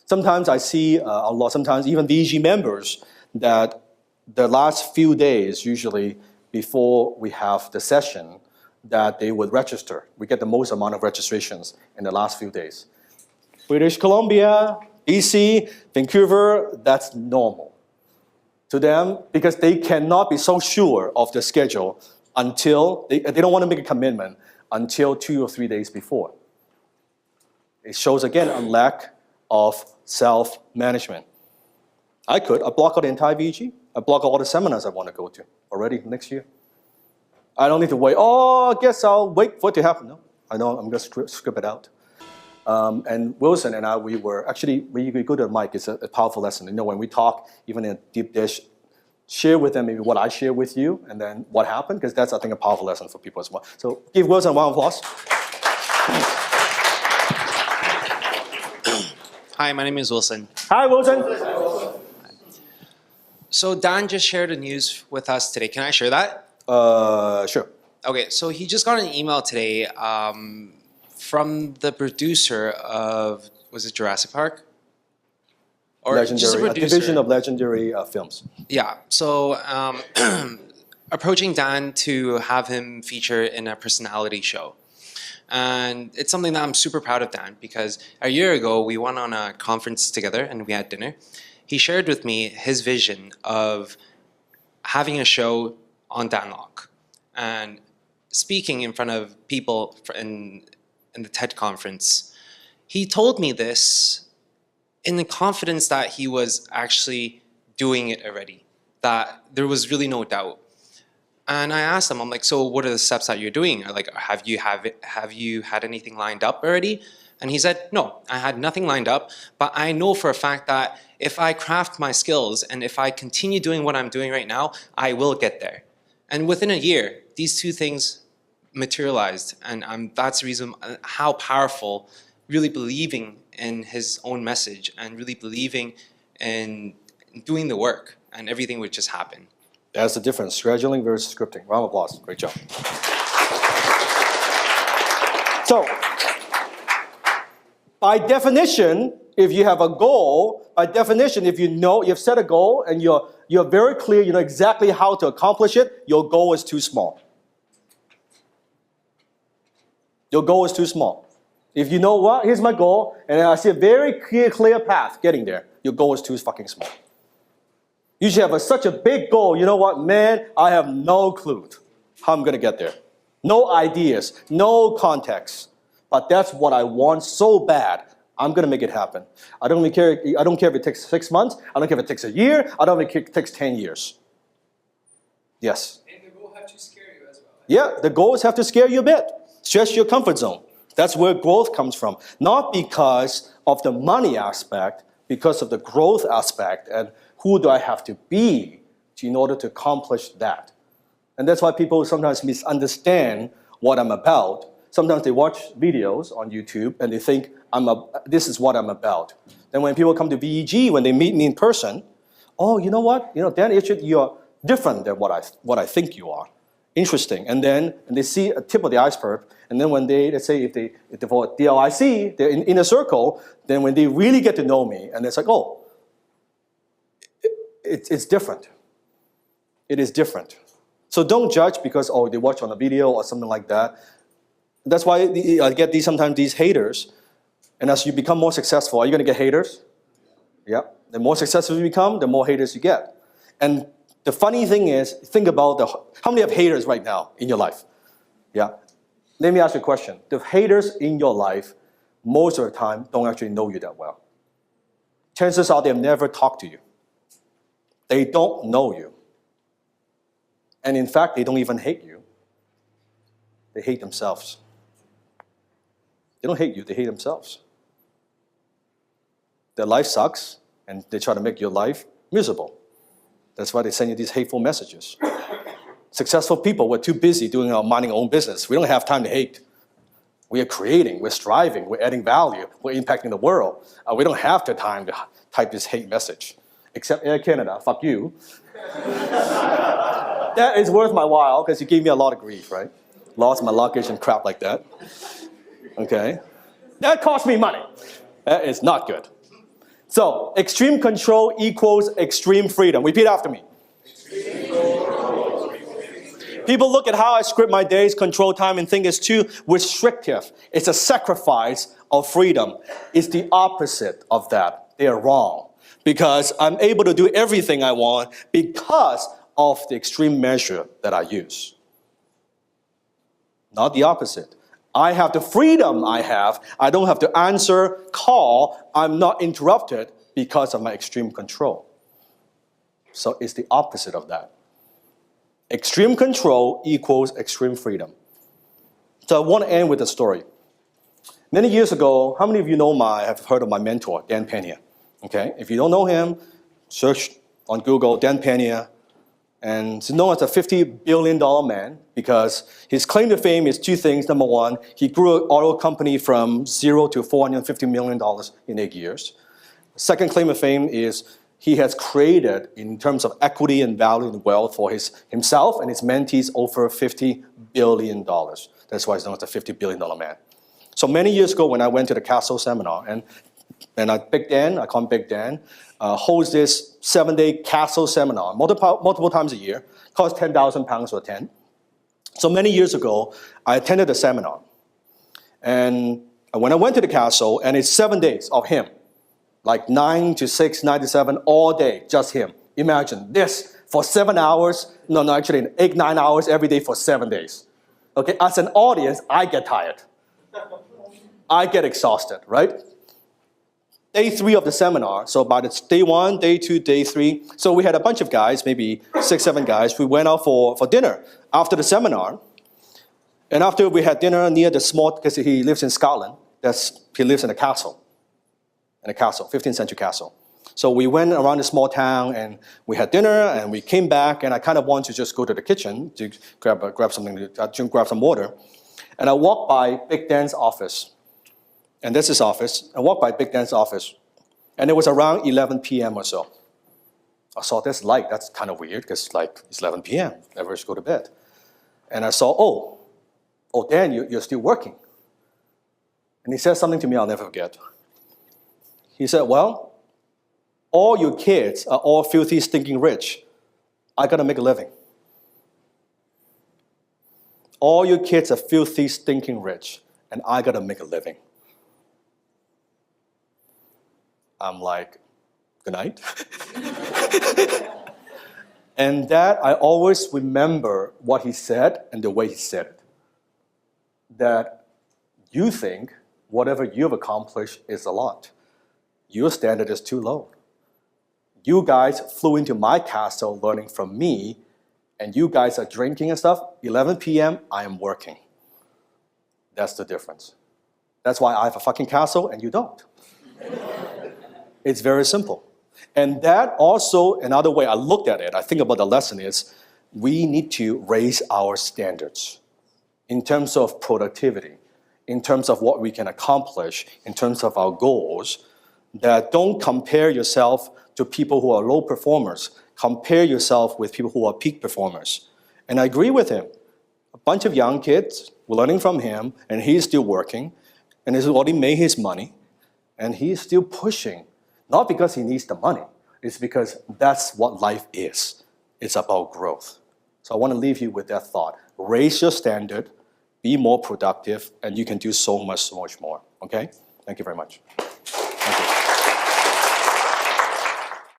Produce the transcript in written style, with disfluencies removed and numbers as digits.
Sometimes I see a lot, sometimes even VG members, that the last few days, usually before we have the session, that they would register. We get the most amount of registrations in the last few days. British Columbia, BC, Vancouver, that's normal to them because they cannot be so sure of the schedule until, they don't want to make a commitment until 2 or 3 days before. It shows again a lack of self-management. I block out the entire VG. I block out all the seminars I want to go to already next year. I don't need to wait. Oh, I guess I'll wait for it to happen. No, I know I'm going to script it out. And Wilson and I, we go to the mic. It's a powerful lesson. You know, when we talk, even in a deep dish, share with them maybe what I share with you, and then what happened, because that's, I think, a powerful lesson for people as well. So give Wilson a round of applause. Hi, my name is Wilson. Hi, Wilson. So Dan just shared the news with us today. Can I share that? Sure. Okay, so he just got an email today from the producer of, was it Jurassic Park? Or Legendary, just a producer. division of Legendary Films. Yeah, so approaching Dan to have him feature in a personality show. And it's something that I'm super proud of Dan, because a year ago we went on a conference together and we had dinner. He shared with me his vision of having a show on Danlock and speaking in front of people in the TED conference. He told me this in the confidence that he was actually doing it already, that there was really no doubt. And I asked him, I'm like, so what are the steps that you're doing? Like, have you had anything lined up already? And he said, no, I had nothing lined up, but I know for a fact that if I craft my skills and if I continue doing what I'm doing right now, I will get there. And within a year, these two things materialized. And that's the reason how powerful really believing in his own message and really believing in doing the work, and everything would just happen. That's the difference, scheduling versus scripting. Round of applause, great job. So, by definition, if you have a goal, by definition, if you know, you've set a goal and you're very clear, you know exactly how to accomplish it, your goal is too small. Your goal is too small. If you know what, here's my goal, and I see a very clear path getting there, your goal is too fucking small. You should have such a big goal. You know what, man, I have no clue how I'm going to get there. No ideas, no context. But that's what I want so bad. I'm going to make it happen. I don't care if it takes 6 months. I don't care if it takes a year. I don't care if it takes 10 years. Yes? And the goal have to scare you as well. Yeah, the goals have to scare you a bit. Stretch your comfort zone. That's where growth comes from. Not because of the money aspect, because of the growth aspect and who do I have to be in order to accomplish that. And that's why people sometimes misunderstand what I'm about. Sometimes they watch videos on YouTube and they think, this is what I'm about. Then when people come to VEG, when they meet me in person, oh, you know what? You know, Dan Itchett, you're different than what I think you are. Interesting. And then they see a tip of the iceberg. And then when let's say if they for DLIC, they're in a circle, then when they really get to know me, and it's like, oh, it's different. It is different. So don't judge because, oh, they watch on a video or something like that. That's why I get sometimes these haters. And as you become more successful, are you going to get haters? Yeah. The more successful you become, the more haters you get. And the funny thing is, think about how many have haters right now in your life? Yeah. Let me ask you a question. The haters in your life, most of the time, don't actually know you that well. Chances are they've never talked to you. They don't know you. And in fact, they don't even hate you. They hate themselves. They don't hate you, they hate themselves. Their life sucks, and they try to make your life miserable. That's why they send you these hateful messages. Successful people, we're too busy minding our own business. We don't have time to hate. We are creating, we're striving, we're adding value, we're impacting the world. We don't have the time to type this hate message. Except Air Canada, fuck you. That is worth my while because you gave me a lot of grief, right? Lost my luggage and crap like that. Okay? That cost me money. That is not good. So, extreme control equals extreme freedom. Repeat after me. People look at how I script my days, control time, and think it's too restrictive. It's a sacrifice of freedom. It's the opposite of that. They are wrong. Because I'm able to do everything I want because of the extreme measure that I use. Not the opposite. I have the freedom I have. I don't have to answer, call. I'm not interrupted because of my extreme control. So it's the opposite of that. Extreme control equals extreme freedom. So I want to end with a story. Many years ago, how many of you have heard of my mentor, Dan Pena? Okay, if you don't know him, search on Google, Dan Pena. And he's known as a $50 billion man because his claim to fame is two things. Number one, he grew an auto company from zero to $450 million in 8 years. Second claim of fame is he has created, in terms of equity and value and wealth for himself and his mentees, over $50 billion. That's why he's known as a $50 billion man. So many years ago when I went to the Castle seminar, and Big Dan, I call him Big Dan, holds this 7-day Castle seminar, multiple times a year, costs £10,000 to attend. So many years ago, I attended the seminar. And when I went to the Castle, and it's 7 days of him, like 9 to 6, 9 to 7, all day, just him. Imagine this for 7 hours, actually 8, 9 hours every day for 7 days. Okay, as an audience, I get tired. I get exhausted, right? Day 3 of the seminar, so by the day 1, day 2, day 3, so we had a bunch of guys, maybe 6, 7 guys, we went out for dinner after the seminar. And after we had dinner near the small, because he lives in Scotland, he lives in a castle. In a castle, 15th century castle. So we went around the small town and we had dinner and we came back and I kind of wanted to just go to the kitchen to grab something, grab some water. And I walked by Big Dan's office. And this is his office. I walked by Big Dan's office. And it was around 11 p.m. or so. I saw this light. That's kind of weird because it's 11 p.m. Everyone should go to bed. And I saw, oh, Dan, you're still working. And he said something to me I'll never forget. He said, well, all your kids are all filthy, stinking rich. I gotta make a living. All your kids are filthy, stinking rich, and I gotta make a living. I'm like, good night. And that I always remember what he said and the way he said it. That you think whatever you've accomplished is a lot. Your standard is too low. You guys flew into my castle learning from me, and you guys are drinking and stuff. 11 p.m., I am working. That's the difference. That's why I have a fucking castle and you don't. It's very simple. And that also, another way I looked at it, I think about the lesson is, we need to raise our standards in terms of productivity, in terms of what we can accomplish, in terms of our goals. That don't compare yourself to people who are low performers. Compare yourself with people who are peak performers. And I agree with him. A bunch of young kids were learning from him, and he's still working, and he's already made his money, and he's still pushing. Not because he needs the money, it's because that's what life is. It's about growth. So I want to leave you with that thought. Raise your standard, be more productive, and you can do so much more. Okay? Thank you very much.